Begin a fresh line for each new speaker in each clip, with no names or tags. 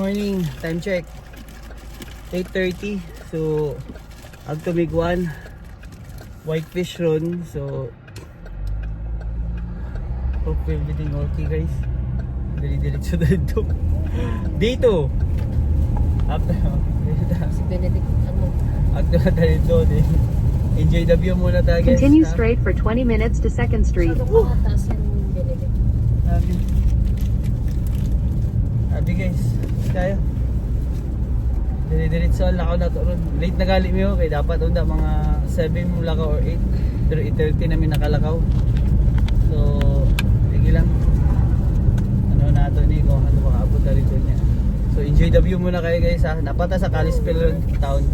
morning, time check 8:30. So Agtumiguan Whitefish Run. So hope everything okay guys. Dili-diretso dito. Dito after
Si Benedict, ano?
after dito din. Enjoy the view muna tayo guys.
Continue straight for 20 minutes to 2nd Street.
Masyadong mataas yan, Benedict.
Abi guys, tayo. Dire-diretso ang lakaw na to. Late na gali mo kay dapat unda mga 7 mo lakaw or 8. Pero 8:30 namin nakalakaw. So, sige lang. Ano na to ni kung ano makaabot na rito niya. So, enjoy the view muna kayo guys ha. Napata sa Kalispell town.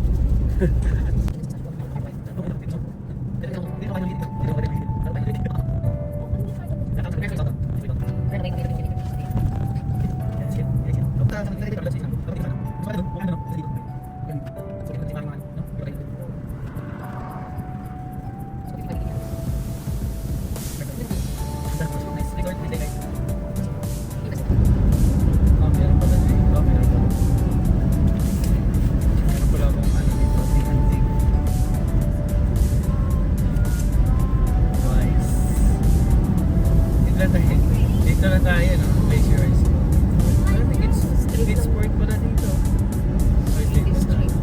Dito na tayo, no? Glacier Ice. I think it's street sport pala dito. I think it's street.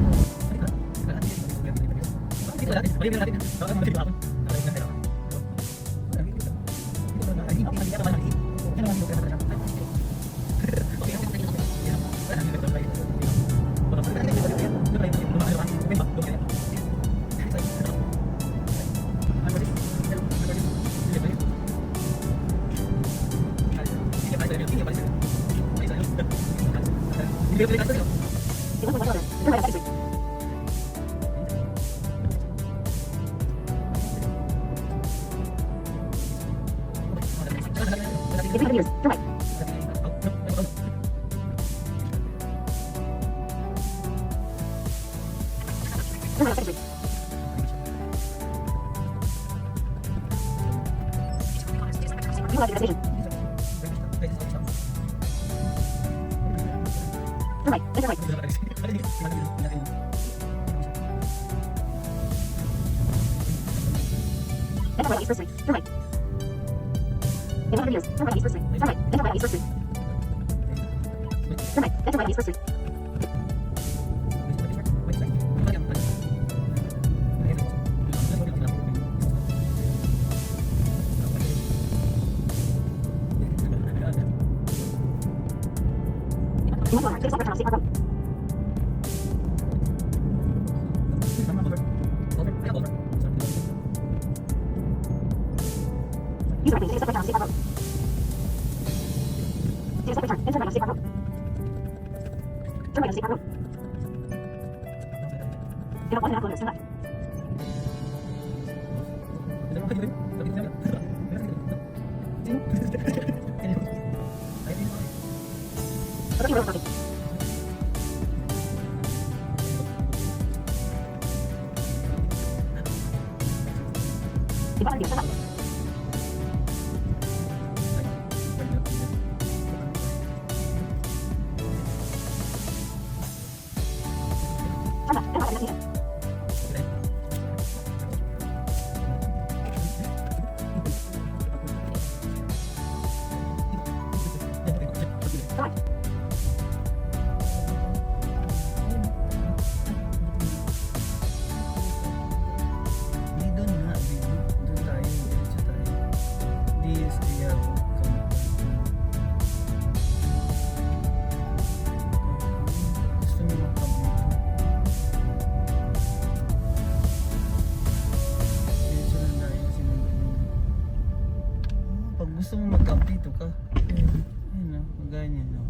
Gusto mo mag-camp dito ka. Ayun no, ganyan no.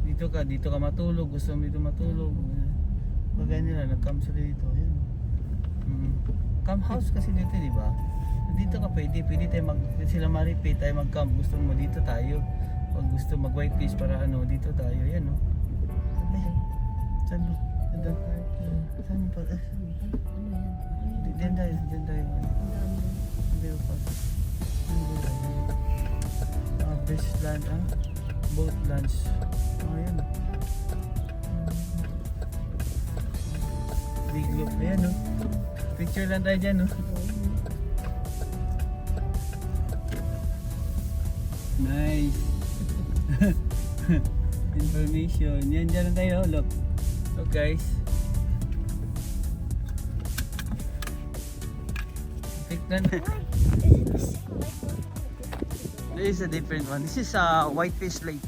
Dito ka matulog, gusto mo dito matulog. Ganyan nila, nag-camp sila dito. Ayun. Camp house kasi dito, di ba? Dito ka pwede tayo sila ma-repeat tayo mag-camp. Gusto mo dito tayo. Pag gusto mag-whitefish para ano, dito tayo. Ayun no. Ay, saan mo? Saan mo pa? Diyan tayo. Hindi pa. Fish lunch, boat lunch. Ayun. big loop. Ayan no. Picture lang tayo dyan no. Nice. Information. Yan dyan lang tayo. Look. Look guys. Tignan. This is a different one. This is a Whitefish Lake.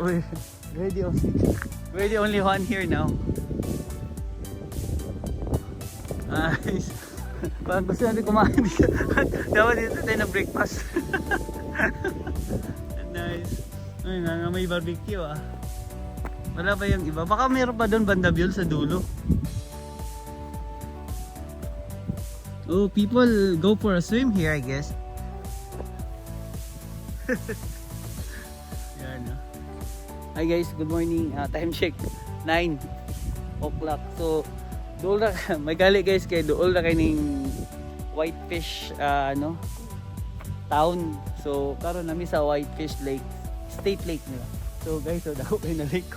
We're the only one here now. Nice. Parang gusto natin kumain dito. Dapat dito tayo na breakfast. Nice. Ay, nga may barbecue ah. Wala pa yung iba. Baka meron pa doon banda Biol sa dulo. Oh, people go for a swim here, I guess. Yan, no? Hi guys, good morning. Time check, 9 o'clock. So, doon na, may gali guys kayo, doon na kayo ng Whitefish, town. So, karon namin sa Whitefish Lake, State Lake nila. So guys, so dako kayo na lake ko.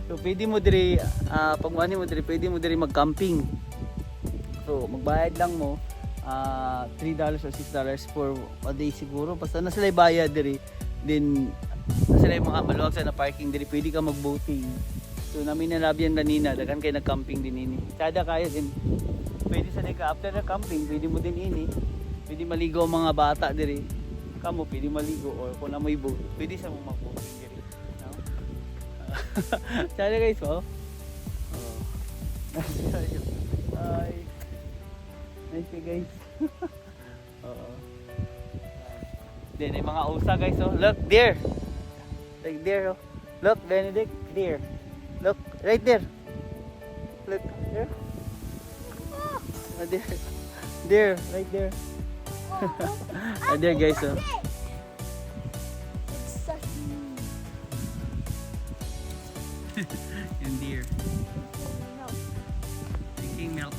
So, pwede mo diri, pag mani mo diri, pwede mo diri mag-camping. So, magbayad lang mo $3 or $6 for a day siguro. Basta na sila bayad diri. Then, na sila yung mga maluwag sa na parking diri. Pwede ka mag-boating. So, namin nalabyan kanina. Dagan kayo nag-camping din ini. Sada kaya din. Pwede sa nika after na camping, pwede mo din ini. Pwede maligo ang mga bata diri. Kamo, pwede maligo. Or kung na may boat, pwede sa mga mag-boating diri. No? Sada guys, oh. Hi. Nice guys. Oo. Then, yung mga usa guys, oh. Look, there. Like there, oh. Look, Benedict, there. Look, right there. Look, there. There. There, right there. There guys, oh. And there. Drinking milk.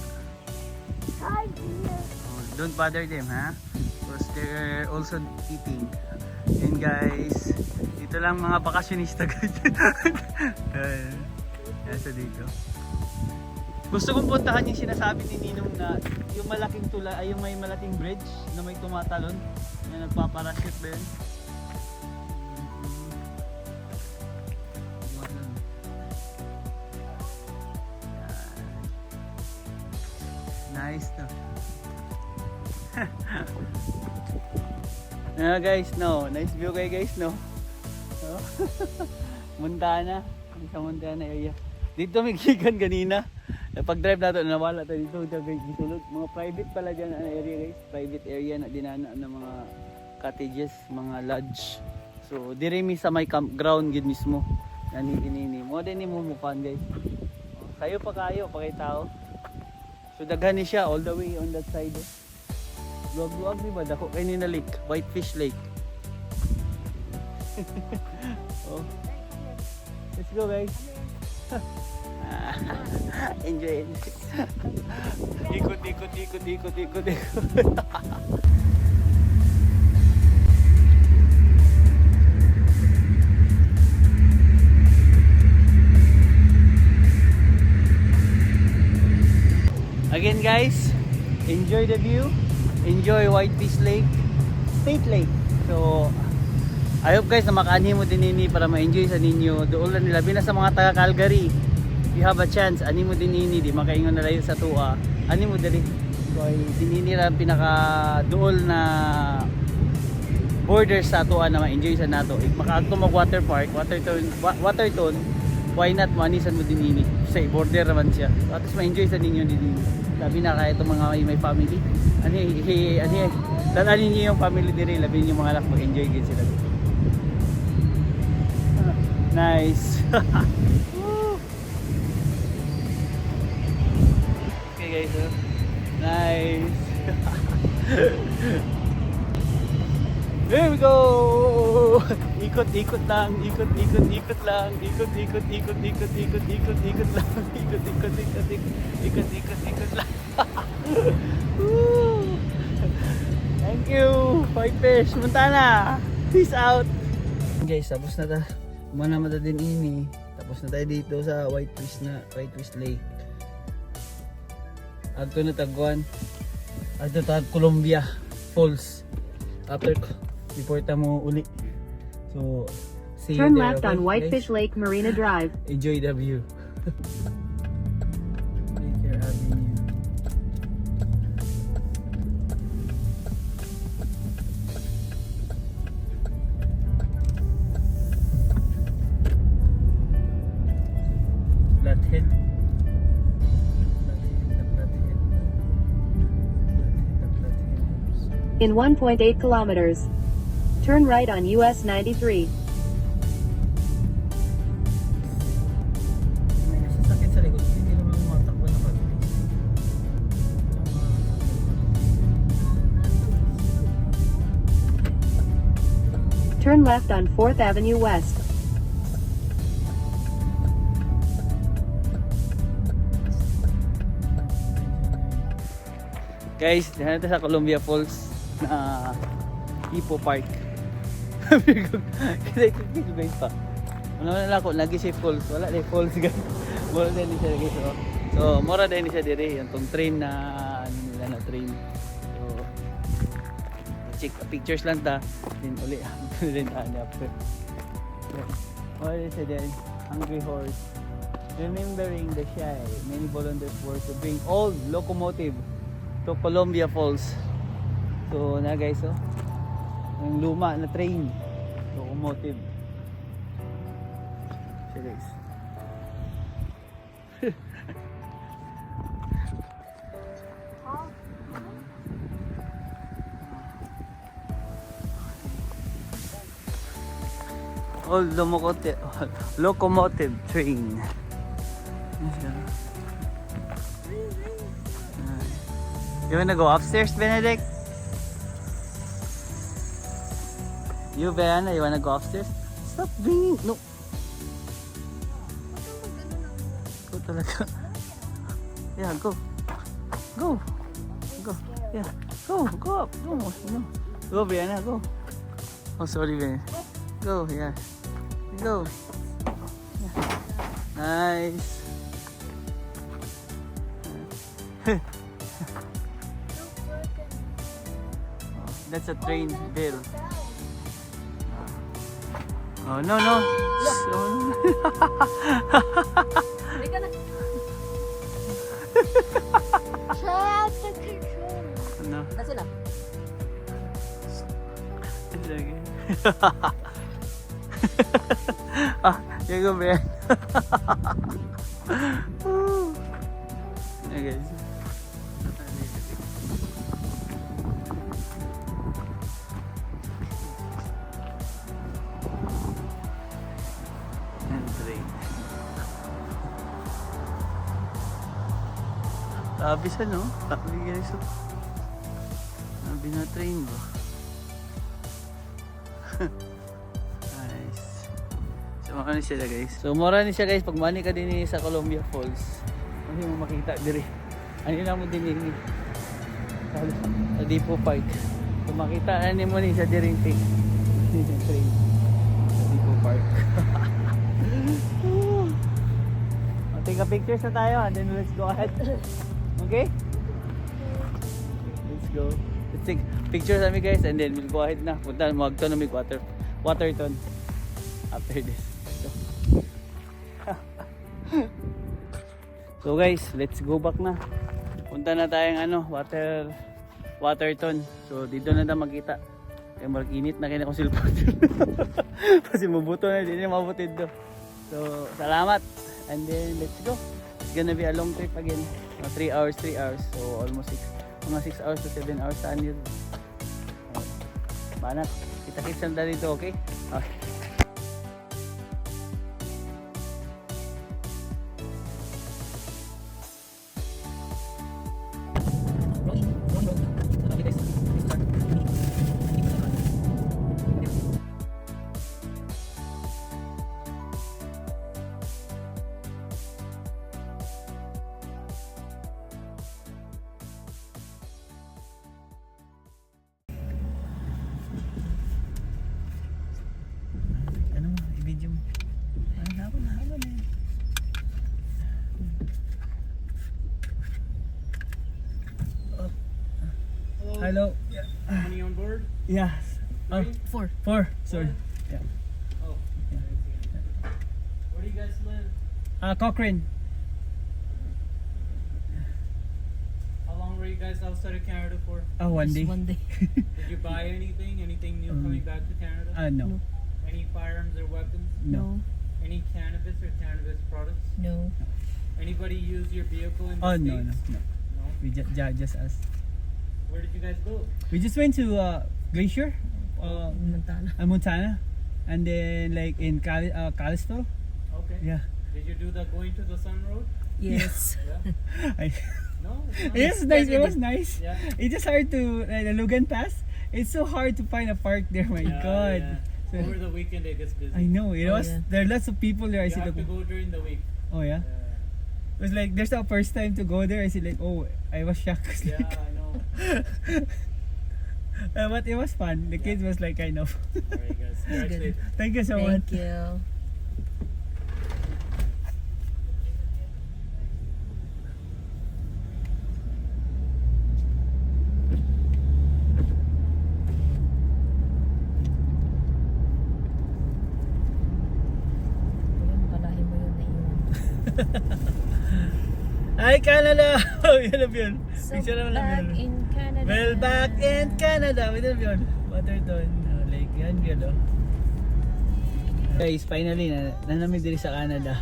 Oh, don't bother them, ha? Because they're also eating. And guys, dito lang mga bakasyonista guys. Nasa dito. Gusto kong puntahan yung sinasabi ni Ninong na yung malaking tula, ay yung may malaking bridge na may tumatalon na nagpaparachute ba yun? Nice to. Guys, no. Nice view kayo guys, no. Montana. Sa Montana area. Dito may gigan kanina. Pag drive nato nawala tayo dito. Gisulod. Mga private pala dyan ang area guys. Private area na dinana ng mga cottages, mga lodge. So, diremi sa may campground gid mismo. Nani-inini. Mo din ni mo mukan guys. Kayo pa kayo, pa kay tao. So daghan ni siya all the way on that side. Luwag-luwag di ba? Dako kay nina lake, Whitefish Lake. Oh. Let's go guys. Enjoy. Ikot. Again guys, enjoy the view, enjoy Whitefish Lake, State Lake. So, I hope guys na makaanhin mo din ini para ma-enjoy sa ninyo. Doon lang nila, sa mga taga Calgary, if you have a chance, anin mo din ini, di makaingon na layo sa tuwa, anin mo dali. So, din ini lang pinaka dool na border sa tuwa na ma-enjoy sa nato. If makaagto mag water park, Waterton, why not manisan mo din ini? Say, border naman siya. So, at least ma-enjoy sa ninyo din ini. Labi na kaya itong mga may family. Dalanin niyo yung family diri, labi niyo mga anak mag-enjoy din sila. Nice. Okay guys, nice. There we go. Ikot lang. Thank you, Whitefish Montana. Peace out! Guys, tapos na ta. Umana mata din ini. Tapos na tayo dito sa White Fish Lake. Adto na tagwan. Adto ta Columbia Falls. After before ta mo uli. So, see
Turn
you there,
left
okay,
on Whitefish
guys?
Lake Marina Drive.
Enjoy the view. Baker Avenue. Flathead.
In 1.8 kilometers. Turn right on US 93.
May nasasakit sa likod. Hindi naman umatakbo na pati.
Turn left on 4th Avenue West.
Guys, dyan natin sa Columbia Falls na Hippo Park. Kasi guys pa. Ano na ako, lagi siya falls. Wala na falls guys. Mura din siya guys. So, mura din siya dire. Yung tong train na, ano nila na train. So, check pictures lang ta. Then uli, din tayo after. What is it then? Hungry Horse. Remembering the shy, many volunteers were to bring old locomotive to Columbia Falls. So na guys, oh, yung luma na train, locomotive. So guys, old locomotive train. You wanna go upstairs, Benedict? You, Benna, you wanna go upstairs? Stop bringing, no. Go talaga. Yeah, go. Go. Go. Yeah. Go up. Go. No. Go, Benna, go. Oh, sorry, Ben. Go, yeah. Go. Yeah. Nice. That's a train bell. Oh no no. So,
Hindi ka na.
Shout out the control.
ano?
Na sila.
Sige. Ah, you go Ben. Okay. Sabi sa no? Sabi guys. Sabi na train ba? Nice. So maka ni siya guys. So mura ni siya guys pag mani ka din sa Columbia Falls. Hindi mo makita diri. Ano na mo din ni sa Depot Park. So makita ani mo ni sa diring train. Train. Sa Depot Park. Take a pictures na tayo and then let's go ahead. Okay? Let's go. Let's take pictures kami guys and then we'll go ahead na. Punta magto na may Waterton after this. So guys, let's go back na. Punta na tayong ano, Waterton. So dito na tayo magkita. Kaya mag-init na kaya ko cellphone. Kasi mabuto na, hindi na mabutid do. So salamat. And then let's go. It's gonna be a long trip again. 3 hours. So almost 6 hours to 7 hours saan yun. Banat. Kita-kits lang tayo dito, okay? Okay. hello. Yeah.
How many on board?
Yes. Oh,
4.
4. Sorry. Yeah.
Oh.
Yeah.
Where do you guys live?
Cochrane.
How long were you guys outside of Canada for?
One day.
One day.
Did you buy anything? Anything new coming back to Canada?
No.
Any firearms or weapons?
No.
Any cannabis or cannabis products?
No.
Anybody use your vehicle in the
Oh,
States?
no.
No?
We just us.
Where did you guys go?
We just went to Glacier,
Montana.
Montana, and then like in Kalispell.
Okay.
Yeah.
Did you do the going to the sun road?
Yes.
Yeah.
I,
No? It's not?
it was nice.
we
It was
did.
nice.
Yeah.
It's just hard to the Logan Pass. It's so hard to find a park there. My
Yeah,
God.
yeah.
So-
Over the weekend it gets busy.
I know. It
Oh,
was.
yeah.
There are lots of people there. I
You
see.
have to
Like,
go during the week.
oh yeah. It was like there's the first time to go there. I see like I was shocked. It's
Yeah,
like,
I know.
but it was fun. The kids was like kind of.
Alright guys. Drive
Good.
safe.
Thank you so much.
Thank you. Ayun, palahin mo yun na iwan.
Hi Canada! Yun lang yun.
So,
Picture naman lang
back
yun.
in Canada.
Well, back in Canada. Yun lang yun. Waterton. Like yan yun. Guys, finally na namin diri sa Canada.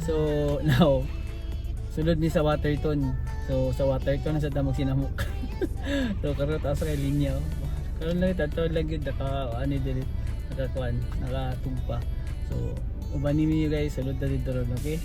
So now, sulod ni sa Waterton. So sa Waterton nasa damog sinamok. So karon taas kay linya. Karon lang tato lang gyud naka ani diri nakakuan, nakatugpa. So uban nimi guys, sulod ta dito ron, okay?